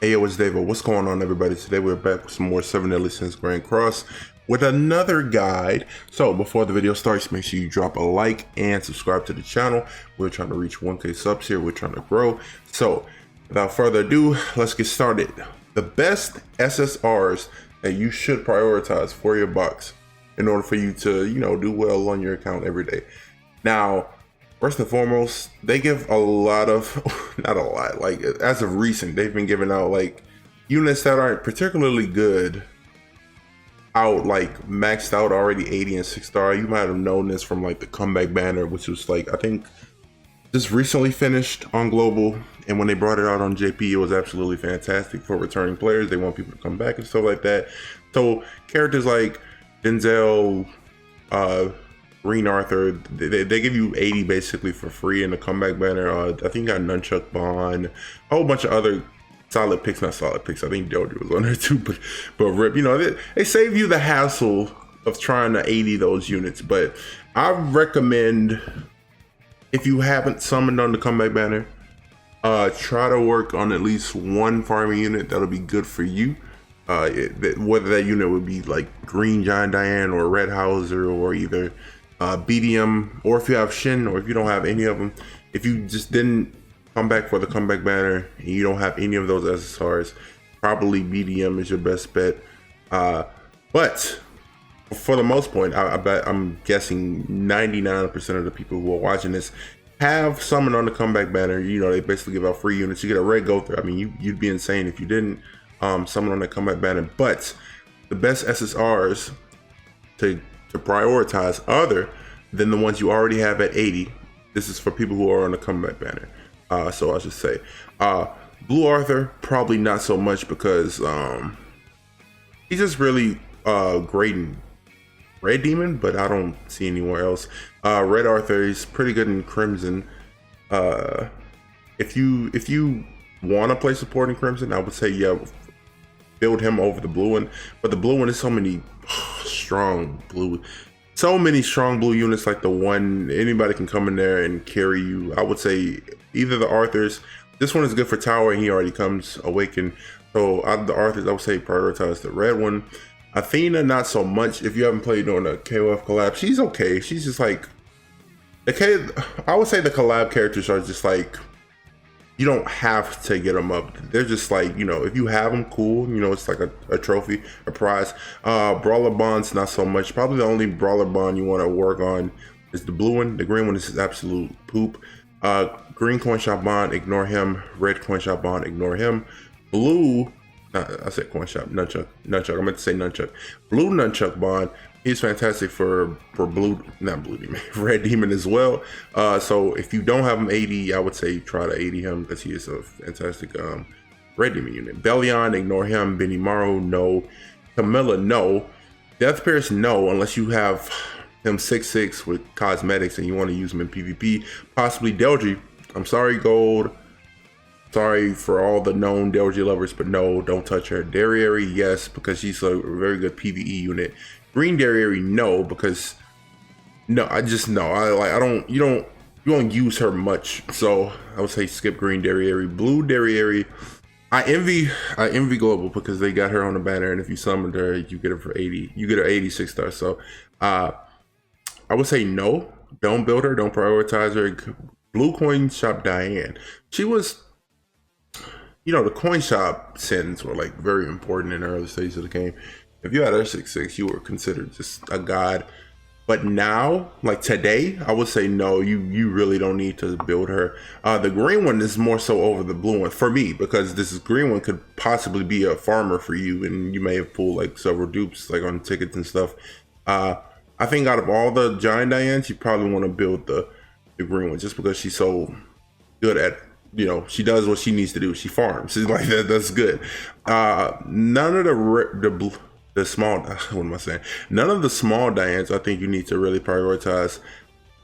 Hey, yo, it's Davo. What's going on, everybody? Today we're back with some more 7 Deadly Sins Grand Cross with another guide. So before the video starts, make sure you drop a like and subscribe to the channel. We're trying to reach 1K subs here. We're trying to grow. So without further ado, let's get started. The best SSRs that you should prioritize for your box in order for you to, do well on your account every day. Now, first and foremost, they give a lot of, not a lot, like as of recent, they've been giving out like units that aren't particularly good out, like maxed out already 80 and 6-star. You might have known this from like the comeback banner, which was like, I think just recently finished on global. And when they brought it out on JP, it was absolutely fantastic for returning players. They want people to come back and stuff like that. So characters like Denzel, Green Arthur, they give you 80 basically for free in the comeback banner. I think you got Nunchuck Bond, a whole bunch of other solid picks, not solid picks. I think Doji was on there too, but rip, they save you the hassle of trying to 80 those units. But I recommend, if you haven't summoned on the comeback banner, try to work on at least one farming unit that'll be good for you. Whether that unit would be like Green Giant Diane or Red Hauser or either BDM, or if you have Shin, or if you don't have any of them, if you just didn't come back for the comeback banner and you don't have any of those SSRs, probably BDM is your best bet. But for the most part, I'm guessing 99% of the people who are watching this have summoned on the comeback banner. They basically give out free units. You get a red Gother. I mean, you'd be insane if you didn't summon on the comeback banner. But the best SSRs to prioritize other than the ones you already have at 80. This is for people who are on the comeback banner. So I should say, Blue Arthur, probably not so much, because he's just really great in Red Demon, but I don't see anywhere else. Red Arthur is pretty good in Crimson. If you want to play support in Crimson, I would say build him over the blue one. But the blue one is so many strong blue units, like the one anybody can come in there and carry you. I would say either the Arthurs. This one is good for tower and he already comes awakened. So out of the Arthurs, I would say prioritize the red one. Athena, not so much. If you haven't played on a KOF collab, she's okay. She's just like I would say the collab characters are just like, you don't have to get them up. They're just like, if you have them, cool. It's like a trophy, a prize. Brawler Bonds, not so much. Probably the only Brawler Bond you want to work on is the blue one. The green one is absolute poop. Green Coin Shop Bond, ignore him. Red Coin Shop Bond, ignore him. Blue, I said Coin Shop, Nunchuck. I meant to say Nunchuck. Blue Nunchuck Bond, he's fantastic for blue, not blue demon, red demon as well. So if you don't have him 80, I would say try to 80 him, because he is a fantastic red demon unit. Bellion, ignore him. Benny Morrow, no. Camilla, no. Death Pierce, no, unless you have him 6/6 with cosmetics and you want to use him in PvP. Possibly Delgy. I'm sorry, Gold. Sorry for all the known Delgy lovers, but no, don't touch her. Derriere, yes, because she's a very good PvE unit. Green Derriere, no, because no, you don't use her much. So I would say skip Green Derriere. Blue Derriere, I envy Global, because they got her on the banner, and if you summoned her, you get her for 80. You get her 86 stars. So I would say no, don't build her, don't prioritize her. Blue Coin Shop Diane, she was, the coin shop sins were like very important in the early stages of the game. If you had her 6/6, you were considered just a god. But now, like today, I would say no, you really don't need to build her. The green one is more so over the blue one for me, because this green one could possibly be a farmer for you, and you may have pulled like several dupes like on tickets and stuff. I think out of all the Giant Dianes, you probably want to build the green one, just because she's so good at, she does what she needs to do. She farms. She's like that. That's good. None of the small, what am I saying? None of the small Dianes I think you need to really prioritize,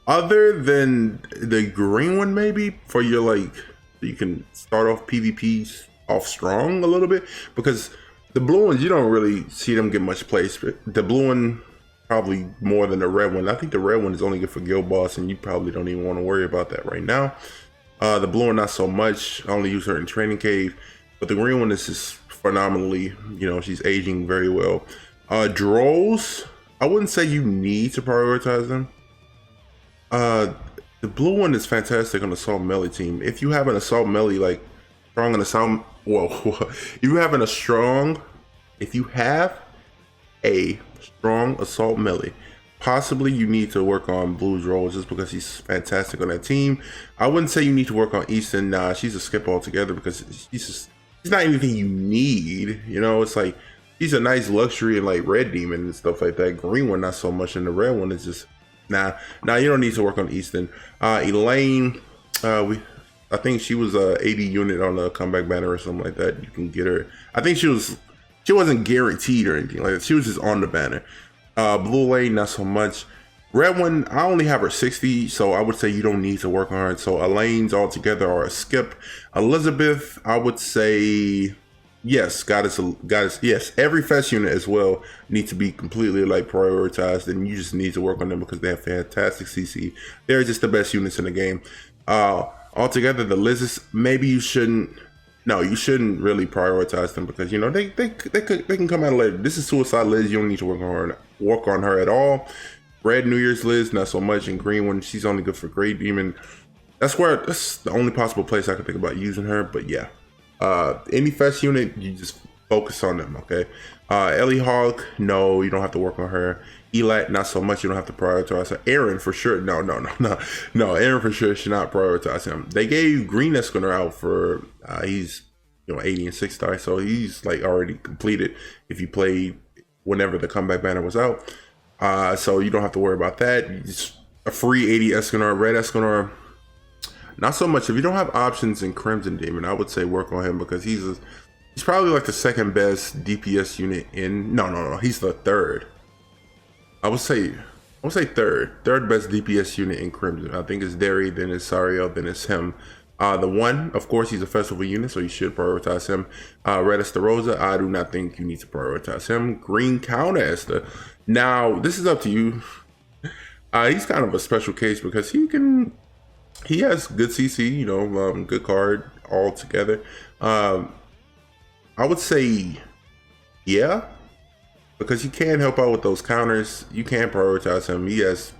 other than the green one, maybe for your, like, you can start off PvP off strong a little bit, because the blue ones, you don't really see them get much place. The blue one probably more than the red one. I think the red one is only good for guild boss, and you probably don't even want to worry about that right now. The blue one, not so much. I only use her in training cave. but the green one is just phenomenally, you know, she's aging very well. Drolls, I wouldn't say you need to prioritize them. The blue one is fantastic on the assault melee team. If you have an assault melee like strong in assault, well, if you have a strong assault melee, possibly you need to work on Blue's role just because he's fantastic on that team. I wouldn't say you need to work on Easton. Nah, she's a skip altogether because she's not anything you need. You know, it's like she's a nice luxury and like red demon and stuff like that. Green one not so much, and the red one is just nah. You don't need to work on Easton. Elaine, I think she was a 80 unit on a comeback banner or something like that. You can get her. I think she wasn't guaranteed or anything like that. She was just on the banner. Blue Lane, not so much. Red one, I only have her 60, so I would say you don't need to work on her. So Elaine's altogether are a skip. Elizabeth, I would say yes. Goddess, yes. Every fest unit as well needs to be completely like prioritized, and you just need to work on them because they have fantastic CC. They're just the best units in the game. Altogether, the Lizards, maybe you shouldn't. No, you shouldn't really prioritize them because you know they can come out later. This is Suicide Liz. You don't need to work on her at all. Red New Year's Liz, not so much. And green one, she's only good for Great Demon. That's the only possible place I could think about using her. But yeah, any fest unit, you just focus on them. Okay. Ellie Hawk, no, you don't have to work on her. Elat, not so much. You don't have to prioritize her. Aaron, for sure. No. Aaron, for sure, should not prioritize him. They gave Green Esconar out for, he's, 80 and 6 star. So he's like already completed if you played whenever the comeback banner was out. So you don't have to worry about that. Just a free 80 Esconar, red Esconar. Not so much. If you don't have options in Crimson Demon, I would say work on him because he's probably like the second best DPS unit in. No. He's the third. I would say third best DPS unit in Crimson. I think it's Derry, then it's Sariel, then it's him. The one, of course, he's a festival unit, so you should prioritize him. Red Estarosa, I do not think you need to prioritize him. Green Counter Esther. Now, this is up to you. He's kind of a special case because he has good CC, good card all together. I would say, yeah, because he can help out with those counters. You can prioritize him. He has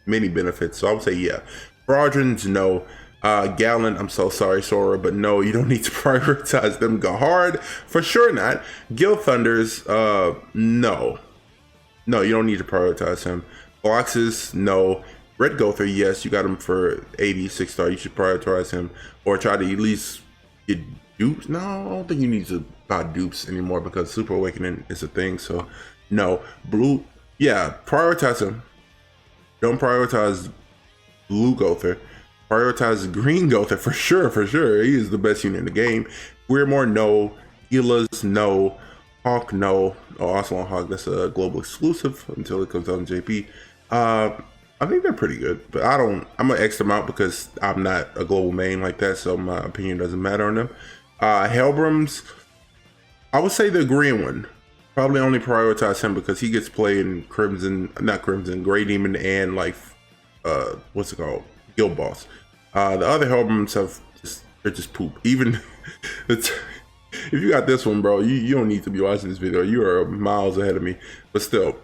many benefits, so I would say, yeah. Fraudrons, no. Gallon, I'm so sorry, Sora, but no, you don't need to prioritize them. Gahard, for sure not. Gil Thunders, no, you don't need to prioritize him. Boxes, no. Red Gother, yes, you got him for 80, 6 star. You should prioritize him or try to at least get dupes. No, I don't think you need to buy dupes anymore because Super Awakening is a thing. So, no. Blue, yeah, prioritize him. Don't prioritize Blue Gother. Prioritize Green Gother for sure. He is the best unit in the game. Weirmore, no. Gilas, no. Hawk, no. Oh, also on Hawk, that's a global exclusive until it comes out in JP. I think they're pretty good, but I'm gonna X them out because I'm not a global main like that, so my opinion doesn't matter on them. Hellbrums, I would say the green one. Probably only prioritize him because he gets played in Grey Demon and like, what's it called? Guild Boss. The other Hellbrums they're just poop. Even if you got this one, bro, you don't need to be watching this video. You are miles ahead of me, but still.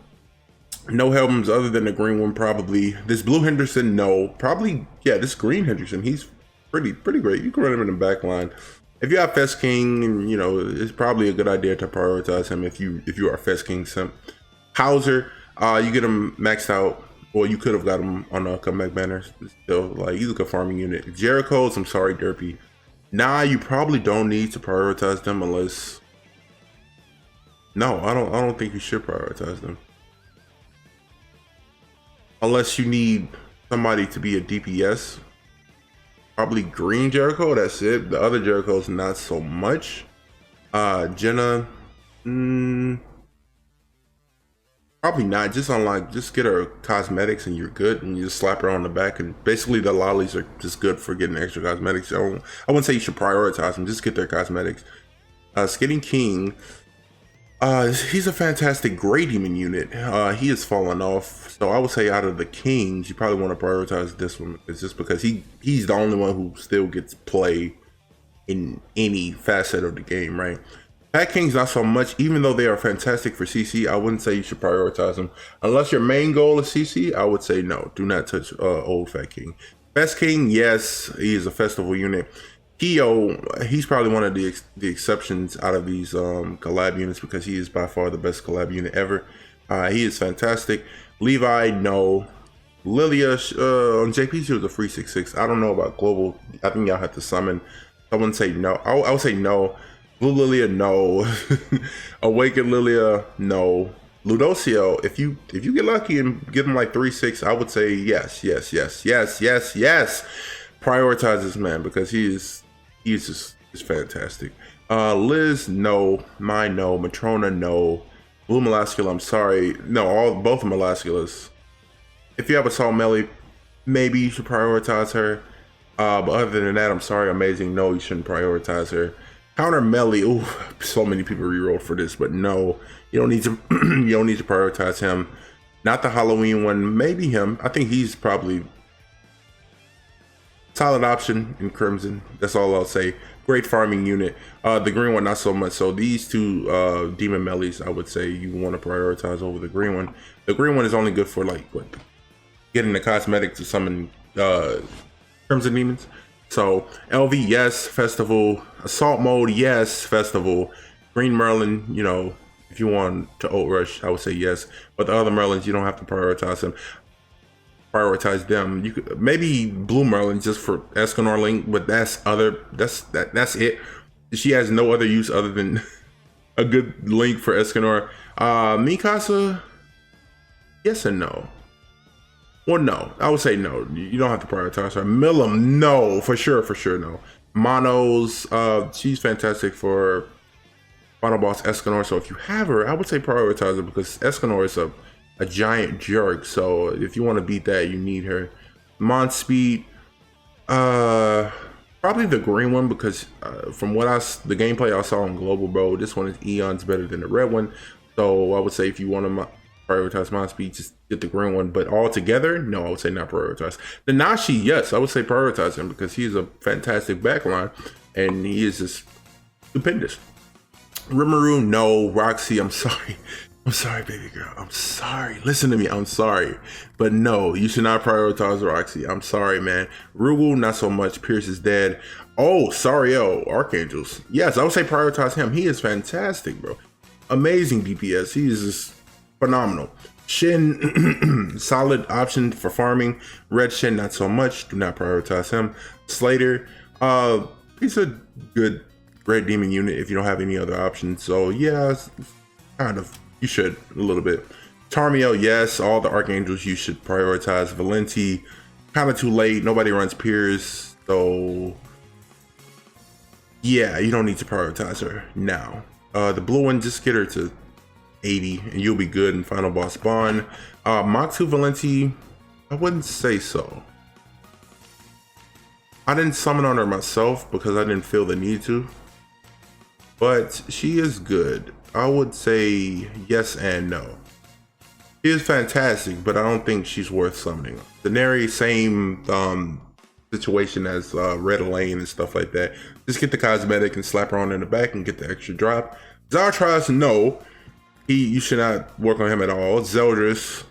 No Hellbrums other than the green one, probably. This blue Henderson, no. Probably, yeah, this green Henderson, he's pretty great. You can run him in the back line. If you have Fest King, it's probably a good idea to prioritize him if you are Fest King simp. Hauser, you get him maxed out. Well, you could have got him on a comeback banner. Still, like, he's a good farming unit. Jericho's, I'm sorry, Derpy. Nah, you probably don't need to prioritize them unless... No, I don't think you should prioritize them. Unless you need somebody to be a DPS. Probably green Jericho, that's it. The other Jericho's not so much. Jenna, probably not. Just get her cosmetics and you're good, and you just slap her on the back. And basically the lollies are just good for getting extra cosmetics. I wouldn't say you should prioritize them, just get their cosmetics. Skating King, he's a fantastic Grey Demon unit. He has fallen off, so I would say out of the Kings, you probably want to prioritize this one. It's just because he's the only one who still gets play in any facet of the game, right? Fat Kings not so much, even though they are fantastic for CC. I wouldn't say you should prioritize them unless your main goal is CC. I would say no, do not touch old Fat King. Best King, yes, he is a festival unit. Keo, he's probably one of the exceptions out of these collab units because he is by far the best collab unit ever. He is fantastic. Levi, no. Lilia on JP, she was a free 6/6. I don't know about global. I think y'all have to summon. Someone say no. I would say no. Blue Lilia, no. Awakened Lilia, no. Ludocio, if you get lucky and give him like 3/6, I would say yes. Prioritize this man because he's just fantastic. Liz, no. Mine, no. Matrona, no. Blue Melascula, I'm sorry. No, both of Melasculas. If you have a Salt Melly, maybe you should prioritize her. But other than that, I'm sorry, Amazing, no, you shouldn't prioritize her. Counter Melly, ooh, so many people rerolled for this, but no, you don't need to. You don't need to prioritize him. Not the Halloween one, maybe him. I think he's probably solid option in Crimson. That's all I'll say. Great farming unit. The green one, not so much. So these two Demon Mellies, I would say you want to prioritize over the green one. The green one is only good for like what, getting the cosmetic to summon Crimson Demons. So LV, yes. Festival. Assault Mode, yes. Festival. Green Merlin, you know, if you want to ult rush, I would say yes. But the other Merlins, you don't have to prioritize them. Prioritize them. You could maybe Blue Merlin just for Escanor Link, but that's it. She has no other use other than a good link for Escanor. Mikasa, yes and no. Well, no, I would say no. You don't have to prioritize her. Milim, no, for sure, no. Monos, she's fantastic for Final Boss Escanor. So if you have her, I would say prioritize her because Escanor is a giant jerk. So if you want to beat that, you need her. Mon Speed, probably the green one because from what the gameplay I saw on Global, bro, this one is eons better than the red one. So I would say if you want to prioritize Mon Speed, just get the green one. But all together, no, I would say not prioritize. The Nashi, yes, I would say prioritize him because he's a fantastic backline and he is just stupendous. Rimuru, no. Roxy, I'm sorry. I'm sorry, baby girl. I'm sorry. Listen to me. I'm sorry. But no, you should not prioritize Roxy. I'm sorry, man. Rugal, not so much. Pierce is dead. Oh, Sariel, Archangels. Yes, I would say prioritize him. He is fantastic, bro. Amazing DPS. He is just phenomenal. Shin, solid option for farming. Red Shin, not so much. Do not prioritize him. Slater, he's a good Red Demon unit if you don't have any other options. So yeah, kind of. You should a little bit. Tarmiel, yes. All the Archangels you should prioritize. Valenti, kind of too late. Nobody runs Piers, so yeah, you don't need to prioritize her now. The blue one, just get her to 80 and you'll be good in Final Boss Bond. Machu Valenci, I wouldn't say so. I didn't summon on her myself because I didn't feel the need to, but she is good. I would say yes and no. She is fantastic, but I don't think she's worth summoning. Daenerys, same situation as Red Elaine and stuff like that. Just get the cosmetic and slap her on in the back and get the extra drop. Zartras, no. You should not work on him at all. Zeldris,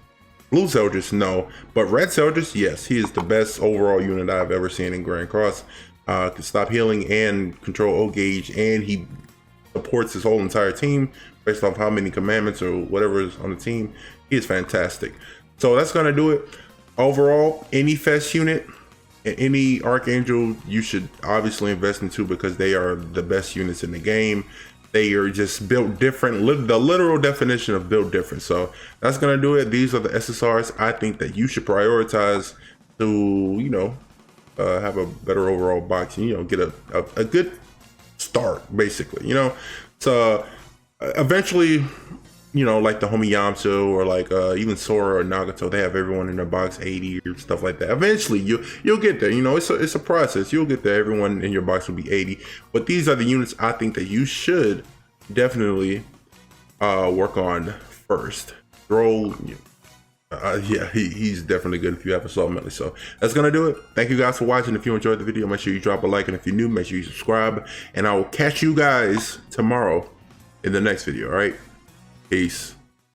Blue Zeldris, no. But Red Zeldris, yes. He is the best overall unit I've ever seen in Grand Cross. Can stop healing and control O gauge, and he supports his whole entire team based off how many commandments or whatever is on the team. He is fantastic. So that's gonna do it. Overall, any Fest unit and any Archangel you should obviously invest into because they are the best units in the game. They are just built different, the literal definition of built different. So that's gonna do it. These are the SSRs I think that you should prioritize to, you know, have a better overall box and, you know, get a good start, basically, you know. So eventually, you know, like the homie Yamcha or like even Sora or Nagato, they have everyone in their box 80 or stuff like that. Eventually you'll get there, you know. It's a process. You'll get there. Everyone in your box will be 80, but these are the units I think that you should definitely work on first. Throw Yeah, he's definitely good if you have assault melee. So that's gonna do it. Thank you guys for watching. If you enjoyed the video, make sure you drop a like, and if you're new, make sure you subscribe, and I will catch you guys tomorrow in the next video. All right, peace.